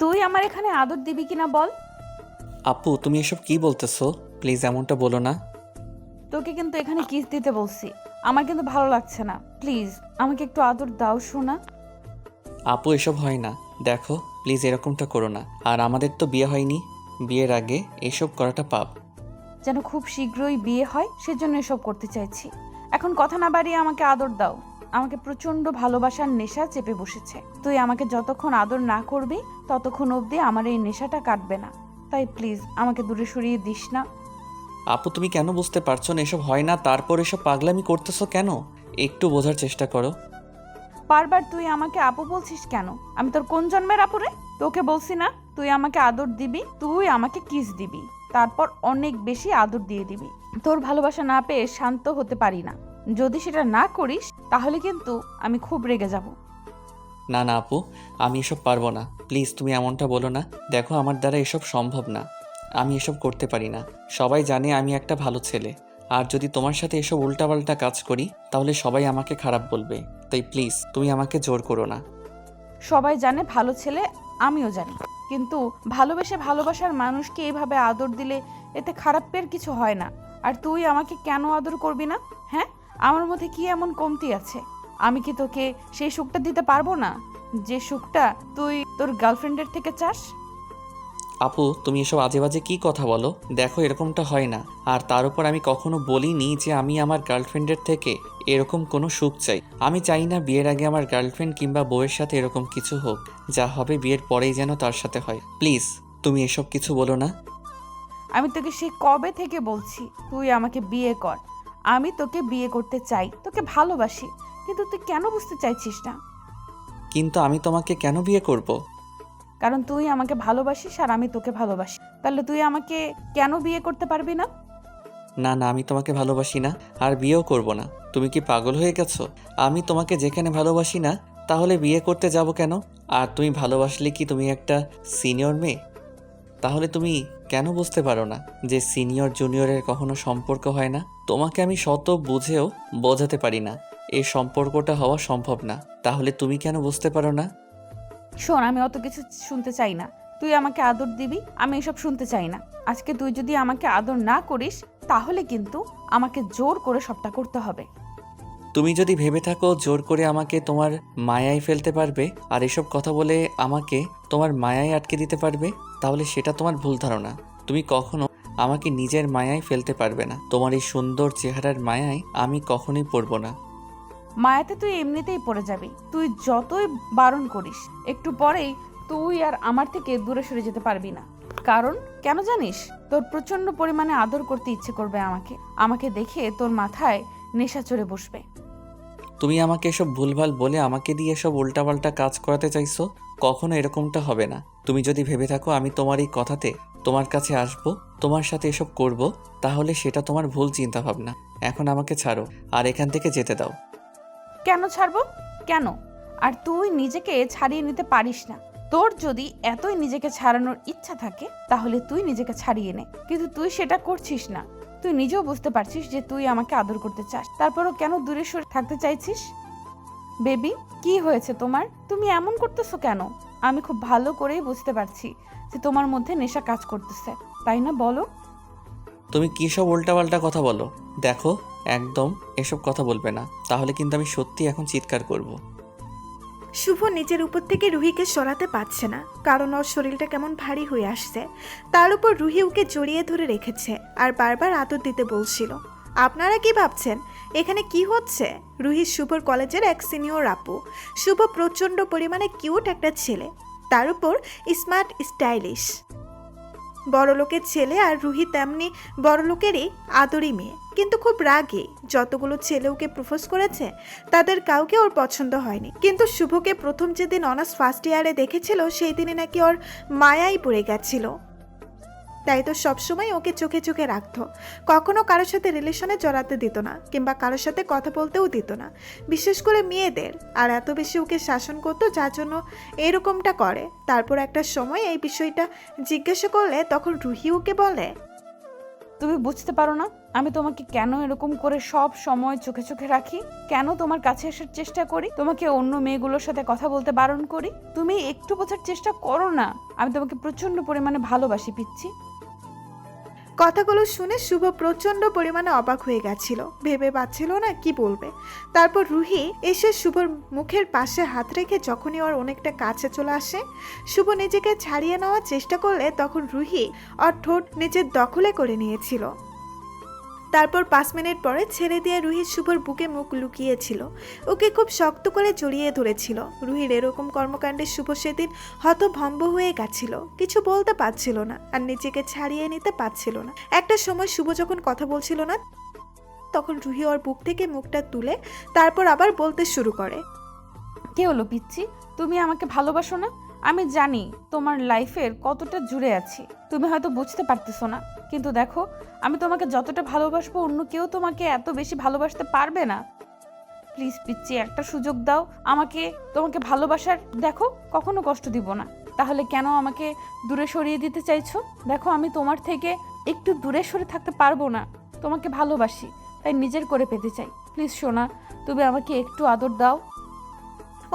তুই আমার এখানে আদর দিবি কিনা বল। আপু তুমি এসব কি বলতেছো? প্লিজ এমনটা বলো না। তোকে কিন্তু এখানে কিস দিতে বলছি। আমার কিন্তু ভালো লাগছে না, প্লিজ আমাকে একটু আদর দাও সোনা। আপু এসব হয় না। দেখো প্লিজ এরকমটা করো না। আর আমাদের তো বিয়ে হয়নি। বিয়ের আগে এসব করাটা পাপ। যেন খুব শীঘ্রই বিয়ে হয় সেজন্য এসব করতে চাইছি। এখন কথা না বাড়িয়ে আমাকে আদর দাও। আমাকে প্রচন্ড ভালোবাসার নেশা চেপে বসেছে। তুই আমাকে যতক্ষণ আদর না করবি ততক্ষণ অবধি আমার এই নেশাটা কাটবে না। তাই প্লিজ আমাকে দূরে সরিয়ে দিস না। আপু তুমি কেন বুঝতে পারছো না এসব হয় না, তারপর এসব পাগলামি করতেছো কেন? একটু বোঝার চেষ্টা করো। বারবার তুই আমাকে আপু বলছিস কেন? আমি তোর কোন জন্মের আপু রে? তোকে বলছি না তুই আমাকে আদর দিবি, তুই আমাকে কিস দিবি, তারপর অনেক বেশি আদর দিয়ে দিবি। তোর ভালোবাসা না পেয়ে শান্ত হতে পারি না। যদি সেটা না করিস তাহলে কিন্তু আমি খুব রেগে যাব। না না আপু, আমি এসব পারবো না। প্লিজ তুমি এমনটা বলো না। দেখো আমার দ্বারা এসব সম্ভব না। আমি এসব করতে পারি না। সবাই জানে আমি একটা ভালো ছেলে। আর যদি তোমার সাথে এসব উল্টাপাল্টা কাজ করি তাহলে সবাই আমাকে খারাপ বলবে। তাই প্লিজ তুমি আমাকে জোর করো না। সবাই জানে ভালো ছেলে, আমিও জানি। কিন্তু ভালোবেসে ভালোবাসার মানুষকে এইভাবে আদর দিলে এতে খারাপের কিছু হয় না। আর তুই আমাকে কেন আদর করবি না? হ্যাঁ, আমার মধ্যে কি এমন কমতি আছে? আমি কি তোকে সেই সুখটা দিতে পারবো না যে সুখটা তুই তোর গার্লফ্রেন্ডের থেকে চাস? আপু তুমি এসব আজে বাজে কী কথা বলো? দেখো এরকমটা হয় না। আর তার উপর আমি কখনো বলিনি যে আমি আমার গার্লফ্রেন্ডের থেকে এরকম কোনো সুখ চাই। আমি চাই না বিয়ের আগে আমার গার্লফ্রেন্ড কিংবা বউয়ের সাথে এরকম কিছু হোক। যা হবে বিয়ের পরেই যেন তার সাথে হয়। প্লিজ তুমি এসব কিছু বলো না। আমি তোকে সে কবে থেকে বলছি তুই আমাকে বিয়ে কর। আমি তোকে বিয়ে করতে চাই, তোকে ভালোবাসি, কিন্তু তুই কেন বুঝতে চাইছিস না? কিন্তু আমি তোমাকে কেন বিয়ে করব? কারণ তুই আমাকে ভালোবাসিস আর আমি তোকে ভালোবাসি। তাহলে তুই আমাকে কেন বিয়ে করতে পারবি না? না না, আমি তোমাকে ভালোবাসি না। আর বিয়েও করব না। তুমি কি পাগল হয়ে গেছো? আমি তোমাকে যেখানে ভালোবাসি না তাহলে বিয়ে করতে যাব কেন? আর তুমি ভালোবাসলে কি তুমি একটা সিনিয়র মেয়ে? তাহলে তুমি কেন বুঝতে পারো না যে সিনিয়র জুনিয়রের কখনো সম্পর্ক হয় না? তোমাকে আমি শত বুঝেও বোঝাতে পারি না এই সম্পর্কটা হওয়া সম্ভব না। তাহলে তুমি কেন বুঝতে পারো না? শোন, আমি অত কিছু শুনতে চাই না। তুই আমাকে আদর দিবি, আমি এসব শুনতে চাই না। আজকে তুই যদি আমাকে আদর না করিস তাহলে কিন্তু আমাকে জোর করে সবটা করতে হবে। তুমি যদি ভেবে থাকো জোর করে আমাকে তোমার মায়ায় ফেলতে পারবে আর এসব কথা বলে আমাকে তোমার মায়ায় আটকে দিতে পারবে, তাহলে সেটা তোমার ভুল ধারণা। তুমি কখনো আমাকে নিজের মায়ায় ফেলতে পারবে না। তোমার এই সুন্দর চেহারার মায়ায় আমি কখনোই পড়ব না। মায়াতে তুই এমনিতেই পড়ে যাবি। তুই যতই বারণ করিস একটু পরেই তুই আর আমার থেকে দূরে সরে যেতে পারবি না। কারণ কেন জানিস? তোর প্রচন্ড পরিমাণে আদর করতে ইচ্ছে করবে আমাকে। আমাকে দেখে তোর মাথায় নেশা চড়ে বসবে। তুমি আমাকে এসব ভুলভাল বলে আমাকে দিয়ে এসব উল্টাপাল্টা কাজ করাতে চাইছো। কখনো এরকমটা হবে না। তুমি যদি ভেবে থাকো আমি তোমার এই কথাতে তোমার কাছে আসব, তোমার সাথে এসব করব, তাহলে সেটা তোমার ভুল চিন্তা ভাবনা। এখন আমাকে ছাড়ো আর এখান থেকে যেতে দাও। কেন ছাড়বো? কেন? আর তুই নিজেকে ছাড়িয়ে নিতে পারিস না। তোর যদি এতই নিজেকে ছাড়ানোর ইচ্ছা থাকে তাহলে তুই নিজেকে ছাড়িয়ে নে, কিন্তু তুই সেটা করছিস না। তুই নিজেও বুঝতে পারছিস যে তুই আমাকে আদর করতে চাস, তারপরও কেন দূরে সরে থাকতে চাইছিস? বেবি, কি হয়েছে তোমার? তুমি এমন করতেছো কেন? আমি খুব ভালো করেই বুঝতে পারছি যে তোমার মধ্যে নেশা কাজ করতেছে, তাই না? বলো। তুমি কী সব উল্টাপাল্টা কথা বলো? দেখো একদম এসব কথা বলবে না, তাহলে কিন্তু আমি সত্যি এখন চিৎকার করব। শুভ নিজের উপর থেকে রুহিকে সরাতে পারছে না, কারণ ওর শরীরটা কেমন ভারী হয়ে আসছে। তার উপর রুহি ওকে জড়িয়ে ধরে রেখেছে আর বারবার আদর দিতে বলছিল। আপনারা কি ভাবছেন এখানে কি হচ্ছে? রুহি শুভর কলেজের এক সিনিয়র আপু। শুভ প্রচণ্ড পরিমাণে কিউট একটা ছেলে, তার উপর স্মার্ট স্টাইলিশ বড়লোকের ছেলে। আর রুহি তেমনি বড়লোকেরই আদরি মেয়ে, কিন্তু খুব রাগী। যতগুলো ছেলে ওকে প্রপোজ করেছে তাদের কাউকে ওর পছন্দ হয়নি, কিন্তু শুভকে প্রথম যেদিন অনার্স ফার্স্ট ইয়ারে দেখেছিল সেই দিনে নাকি ওর মায়াই পড়ে গেছিল। তাই তো সবসময় ওকে চোখে চোখে রাখতো, কখনো কারোর সাথে রিলেশনে জড়াতে দিত না কিংবা কারোর সাথে কথা বলতেও দিত না, বিশেষ করে মেয়েদের। আর এত বেশি ওকে শাসন করতো যার জন্য এরকমটা করে। তারপর একটা সময় এই বিষয়টা জিজ্ঞাসা করলে তখন রুহি ওকে বলে, তুমি বুঝতে পারো না আমি তোমাকে কেন এরকম করে সব সময় চোখে চোখে রাখি, কেন তোমার কাছে আসার চেষ্টা করি, তোমাকে অন্য মেয়েগুলোর সাথে কথা বলতে বারণ করি? তুমি একটু বোঝার চেষ্টা করো না, আমি তোমাকে প্রচন্ড পরিমাণে ভালোবাসি পিচ্ছি। কথাগুলো শুনে শুভ প্রচণ্ড পরিমাণে অবাক হয়ে গেছিল, ভেবে পাচ্ছিল না কি বলবে। তারপর রুহি এসে শুভর মুখের পাশে হাত রেখে যখনই ওর অনেকটা কাছে চলে আসে, শুভ নিজেকে ছাড়িয়ে নেওয়ার চেষ্টা করলে তখন রুহি ওর ঠোঁট নিজের দখলে করে নিয়েছিল। তারপর 5 মিনিট পরে ছেড়ে দিয়ে রুহি শুভর বুকে মুখ লুকিয়েছিল, ওকে খুব শক্ত করে জড়িয়ে ধরেছিল। রুহির এরকম কর্মকাণ্ডে শুভ সেদিন হতভম্ব হয়ে গেছিল, কিছু বলতে পারছিল না আর নিজেকে ছাড়িয়ে নিতে পারছিল না। একটা সময় শুভ যখন কথা বলছিল না তখন রুহি ওর বুক থেকে মুখটা তুলে তারপর আবার বলতে শুরু করে। কি হলো পিচ্ছি, তুমি আমাকে ভালোবাসো না? আমি জানি তোমার লাইফের কতটা জুড়ে আছি, তুমি হয়তো বুঝতে পারতেছো না, কিন্তু দেখো আমি তোমাকে যতটা ভালোবাসবো অন্য কেউ তোমাকে এত বেশি ভালোবাসতে পারবে না। প্লিজ পিচ্ছি, একটা সুযোগ দাও আমাকে তোমাকে ভালোবাসার। দেখো কখনো কষ্ট দিব না, তাহলে কেন আমাকে দূরে সরিয়ে দিতে চাইছো? দেখো আমি তোমার থেকে একটু দূরে সরে থাকতে পারবো না, তোমাকে ভালোবাসি তাই নিজের করে পেতে চাই। প্লিজ সোনা, তুমি আমাকে একটু আদর দাও।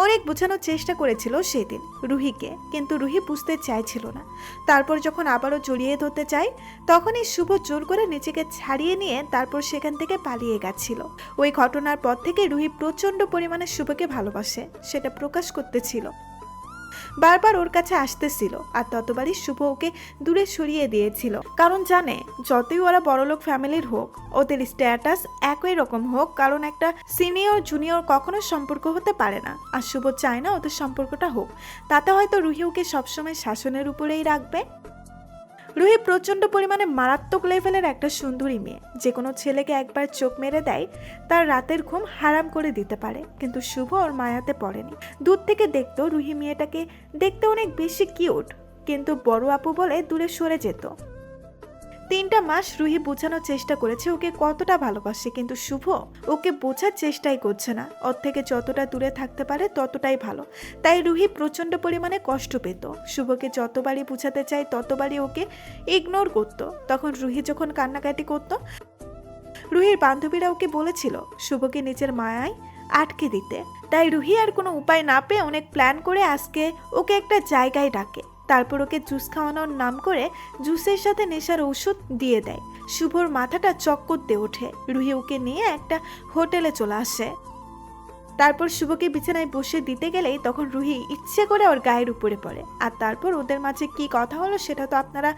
অনেক বোঝানোর চেষ্টা করেছিল সেদিন রুহিকে, কিন্তু রুহি বুঝতে চাইছিল না। তারপর যখন আবারও জড়িয়ে ধরতে চায় তখনই শুভ জোর করে নিজেকে ছাড়িয়ে নিয়ে তারপর সেখান থেকে পালিয়ে গেছিল। ওই ঘটনার পর থেকে রুহি প্রচণ্ড পরিমাণে শুভকে ভালোবাসে, সেটা প্রকাশ করতেছিল, বারবার ওর কাছে আসতেছিল, আর ততবারই শুভ ওকে দূরে সরিয়ে দিয়েছিল। কারণ জানে যতই ওরা বড়লোক ফ্যামিলির হোক, ওদের স্ট্যাটাস একই রকম হোক, কারণ একটা সিনিয়র জুনিয়র কখনো সম্পর্ক হতে পারে না। আর শুভ চায় না ওদের সম্পর্কটা হোক, তাতে হয়তো রুহি ওকে সবসময় শাসনের উপরেই রাখবে। রুহি প্রচণ্ড পরিমাণে মারাত্মক লেভেলের একটা সুন্দরী মেয়ে, যে কোনো ছেলেকে একবার চোখ মেরে দেয় তার রাতের ঘুম হারাম করে দিতে পারে, কিন্তু শুভ ওর মায়াতে পড়েনি। দূর থেকে দেখতো রুহি মেয়েটাকে দেখতে অনেক বেশি কিউট, কিন্তু বড় আপু বলে দূরে সরে যেত। 3টা মাস রুহি বোঝানোর চেষ্টা করেছে ওকে কতটা ভালোবাসে, কিন্তু শুভ ওকে বোঝার চেষ্টাই করছে না। ওর থেকে যতটা দূরে থাকতে পারে ততটাই ভালো। তাই রুহি প্রচণ্ড পরিমাণে কষ্ট পেত। শুভকে যতবারই বোঝাতে চাই ততবারই ওকে ইগনোর করত। তখন রুহি যখন কান্নাকাটি করত, রুহির বান্ধবীরা ওকে বলেছিল শুভকে নিজের মায়ায় আটকে দিতে। তাই রুহি আর কোনো উপায় না পেয়ে অনেক প্ল্যান করে আজকে ওকে একটা জায়গায় ডাকে, তারপর ওকে জুস খাওয়ানোর নাম করে জুসের সাথে নেশার ওষুধ দিয়ে দেয়। শুভর মাথাটা চক্কর দিয়ে ওঠে। রুহি ওকে নিয়ে একটা হোটেলে চলে আসে। তারপর শুভকে বিছানায় বসে দিতে গেলেই তখন রুহি ইচ্ছে করে ওর গায়ের উপরে পড়ে। আর তারপর ওদের মাঝে কি কথা হলো সেটা তো আপনারা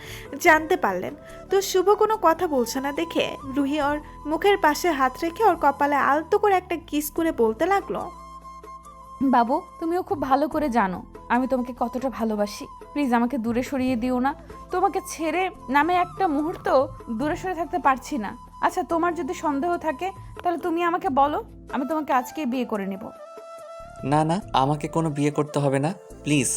জানতে পারলেন। তো শুভ কোনো কথা বলছে না দেখে রুহি ওর মুখের পাশে হাত রেখে ওর কপালে আলতো করে একটা কিস করে বলতে লাগলো, বাবু তুমিও খুব ভালো করে জানো আমি তোমাকে কতটা ভালোবাসি, প্লিজ আমাকে দূরে সরিয়ে দিও না। তোমাকে ছেড়ে নামে একটা মুহূর্ত দূরে সরে থাকতে পারছি না। আচ্ছা তোমার যদি সন্দেহ থাকে তাহলে তুমি আমাকে বলো, আমি তোমাকে আজকে বিয়ে করে নেব। না না, আমাকে কোনো বিয়ে করতে হবে না, প্লিজ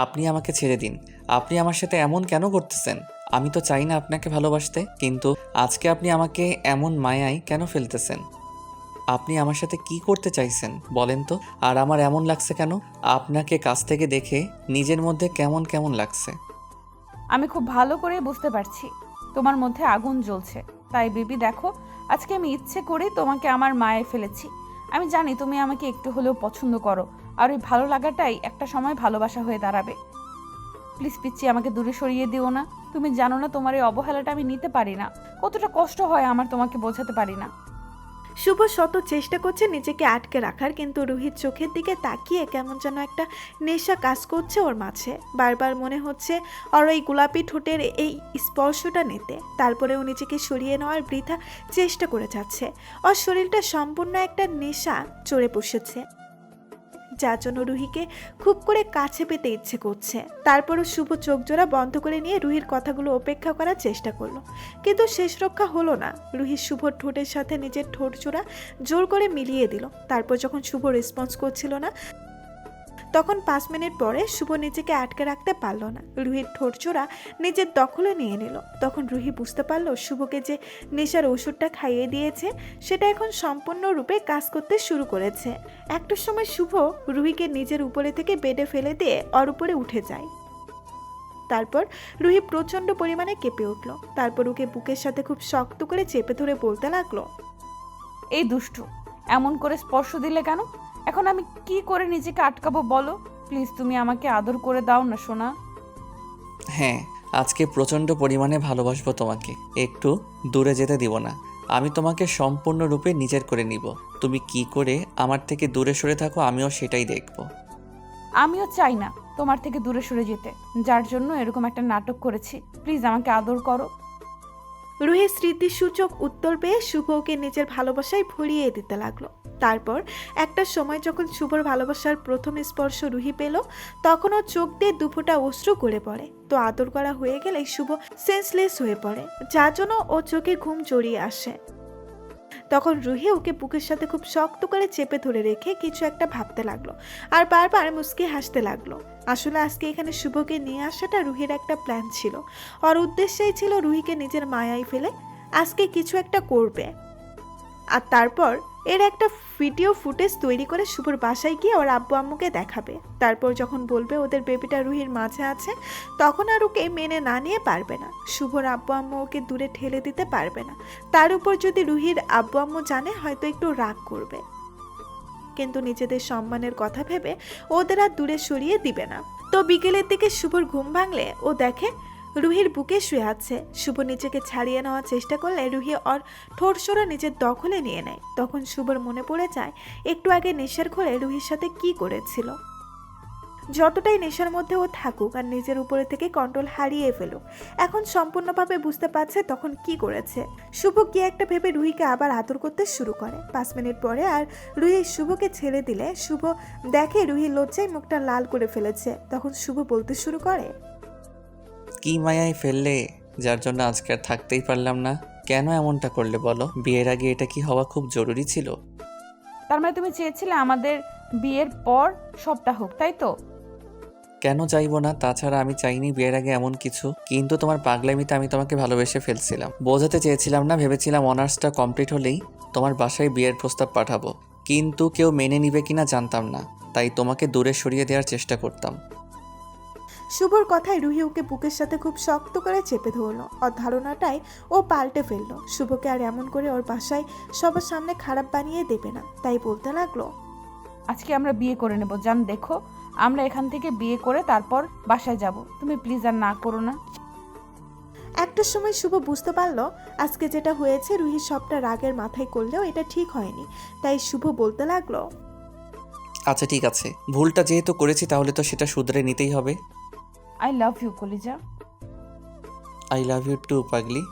আপনি আমাকে ছেড়ে দিন। আপনি আমার সাথে এমন কেন করতেছেন? আমি তো চাই না আপনাকে ভালোবাসতে, কিন্তু আজকে আপনি আমাকে এমন মায়ায় কেন ফেলতেছেন? আপনি আমার সাথে কি করতে চাইছেন বলেন তো? আর আমার এমন লাগছে কেন? আপনাকে কাছ থেকে দেখে নিজের মধ্যে কেমন কেমন লাগছে। আমি খুব ভালো করে বুঝতে পারছি তোমার মধ্যে আগুন জ্বলছে। তাই বেবি দেখো, আজকে আমি ইচ্ছে করে তোমাকে আমার মায়ে ফেলেছি। আমি জানি তুমি আমাকে একটু হলেও পছন্দ করো, আর ওই ভালো লাগাটাই একটা সময় ভালোবাসা হয়ে দাঁড়াবে। প্লিজ পিচ্ছি আমাকে দূরে সরিয়ে দিও না। তুমি জানো না তোমার এই অবহেলাটা আমি নিতে পারি না, কতটা কষ্ট হয় আমার, তোমাকে বোঝাতে পারি না। শুভ শত চেষ্টা করছে নিজেকে আটকে রাখার, কিন্তু রুহির চোখের দিকে তাকিয়ে কেমন যেন একটা নেশা কাজ করছে ওর মাঝে। বারবার মনে হচ্ছে ওর ওই গোলাপি ঠোঁটের এই স্পর্শটা নিতে। তারপরে ও নিজেকে সরিয়ে নেওয়ার বৃথা চেষ্টা করে যাচ্ছে। ওর শরীরটা সম্পূর্ণ একটা নেশা চড়ে বসেছে, যার জন্য রুহিকে খুব করে কাছে পেতে ইচ্ছে করছে। তারপরও শুভ চোখ জোড়া বন্ধ করে নিয়ে রুহির কথাগুলো উপেক্ষা করার চেষ্টা করলো, কিন্তু শেষ রক্ষা হলো না। রুহি শুভর ঠোঁটের সাথে নিজের ঠোঁট জোড়া জোর করে মিলিয়ে দিল। তারপর যখন শুভ রেসপন্স করছিল না তখন 5 মিনিট পরে শুভ নিজেকে আটকে রাখতে পারল না, রুহির ঠোঁট জোড়া নিজের দখলে নিয়ে নিল। তখন রুহি বুঝতে পারলো শুভকে যে নেশার ওষুধটা খাইয়ে দিয়েছে সেটা এখন সম্পূর্ণরূপে কাজ করতে শুরু করেছে। একটা সময় শুভ রুহিকে নিজের উপরে থেকে বেডে ফেলে দিয়ে ওর উপরে উঠে যায়। তারপর রুহি প্রচণ্ড পরিমাণে কেঁপে উঠল। তারপর ওকে বুকের সাথে খুব শক্ত করে চেপে ধরে বলতে লাগলো, এই দুষ্টু, এমন করে স্পর্শ দিলে কেন? এখন আমি কি করে নিজেকে আটকাবো বলো? প্লিজ তুমি আমাকে আদর করে দাও না সোনা। হ্যাঁ, আজকে প্রচণ্ড পরিমাণে ভালোবাসবো তোমাকে, একটু দূরে যেতে দিব না। আমি তোমাকে সম্পূর্ণরূপে নিজের করে নিব। তুমি কি করে আমার থেকে দূরে সরে থাকো আমিও সেটাই দেখব। আমিও চাই না তোমার থেকে দূরে সরে যেতে, যার জন্য এরকম একটা নাটক করেছি। প্লিজ আমাকে আদর করো। রুহির স্মৃতিসূচক উত্তর পেয়ে শুভ ওকে নিজের ভালোবাসায় ভরিয়ে দিতে লাগলো। তারপর একটা সময় যখন শুভর ভালোবাসার প্রথম স্পর্শ রুহি পেল, তখন ওর চোখ দিয়ে দুফোঁটা অশ্রু গড়ে পড়ে। তো আদর করা হয়ে গেলে শুভ সেন্সলেস হয়ে পড়ে, যার জন্য ও চোখে ঘুম জড়িয়ে আসে। তখন রুহি ওকে বুকের সাথে খুব শক্ত করে চেপে ধরে রেখে কিছু একটা ভাবতে লাগলো আর বারবার মুচকি হাসতে লাগলো। আসলে আজকে এখানে শুভকে নিয়ে আসাটা রুহির একটা প্ল্যান ছিল। ওর উদ্দেশ্যই ছিল রুহিকে নিজের মায়ায় ফেলে আজকে কিছু একটা করবে, আর তারপর এর একটা ভিডিও ফুটেজ তৈরি করে শুভর বাসায় গিয়ে ওর আব্বু আম্মুকে দেখাবে। তারপর যখন বলবে ওদের বেবিটা রুহির মাঝে আছে, তখন আর ওকে মেনে না নিয়ে পারবে না। শুভর আব্বু আম্মু ওকে দূরে ঠেলে দিতে পারবে না। তার উপর যদি রুহির আব্বু আম্মু জানে, হয়তো একটু রাগ করবে, কিন্তু নিজেদের সম্মানের কথা ভেবে ওদের আর দূরে সরিয়ে দিবে না। তো বিকেলের দিকে শুভর ঘুম ভাঙলে ও দেখে রুহির বুকে শুয়ে আছে। শুভ নিজেকে ছাড়িয়ে নেওয়ার চেষ্টা করলে রুহি ওর ঠোঁট সরা নিজের দখলে নিয়ে নেয়। তখন শুভর মনে পড়ে যায় একটু আগে নেশার ঘরে রুহির সাথে কি করেছিল। যতটাই নেশার মধ্যে ও থাকুক আর নিজের উপরে থেকে কন্ট্রোল হারিয়ে ফেলুক, এখন সম্পূর্ণভাবে বুঝতে পারছে তখন কি করেছে। শুভ কি একটা ভেবে রুহিকে আবার আদর করতে শুরু করে। 5 মিনিট পরে আর রুহি শুভকে ছেড়ে দিলে শুভ দেখে রুহি লজ্জায় মুখটা লাল করে ফেলেছে। তখন শুভ বলতে শুরু করে, কি মায়ায় ফেললে, যার জন্য আজকে আর থাকতেই পারলাম না। কেন এমনটা করলে বলো? বিয়ের আগে এটা কি হওয়া খুব জরুরি ছিল? তার মানে তুমি চেয়েছিলে আমাদের বিয়ের পর সবটা হোক, তাই তো? কেন চাইবো না? তাছাড়া আমি চাইনি বিয়ের আগে এমন কিছু, কিন্তু তোমার পাগলামিতে আমি তোমাকে ভালোবেসে ফেলছিলাম। বোঝাতে চেয়েছিলাম না, ভেবেছিলাম অনার্সটা কমপ্লিট হলেই তোমার বাসায় বিয়ের প্রস্তাব পাঠাবো, কিন্তু কেউ মেনে নিবে কিনা জানতাম না, তাই তোমাকে দূরে সরিয়ে দেওয়ার চেষ্টা করতাম। শুভর কথায় রুহি ওকে বুকের সাথে খুব শক্ত করে চেপে ধরলো। ওর ধারণাটাই ও পাল্টে ফেললো। শুভকে আর এমন করে ওর বাসায় সবার সামনে খারাপ বানিয়ে দেবে না, তাই বলতে লাগলো, আজকে আমরা বিয়ে করে নেব জান। দেখো, আমরা এখান থেকে বিয়ে করে তারপর বাসায় যাব। তুমি প্লিজ আর না করো না। একটা সময় শুভ বুঝতে পারলো আজকে যেটা হয়েছে রুহি সবটা রাগের মাথায় করলেও এটা ঠিক হয়নি। তাই শুভ বলতে লাগলো, আচ্ছা ঠিক আছে, ভুলটা যেহেতু করেছি তাহলে তো সেটা শুধরে নিতেই হবে। আই লাভ ইউ কলিজা। আই লাভ ইউ টু পাগলি।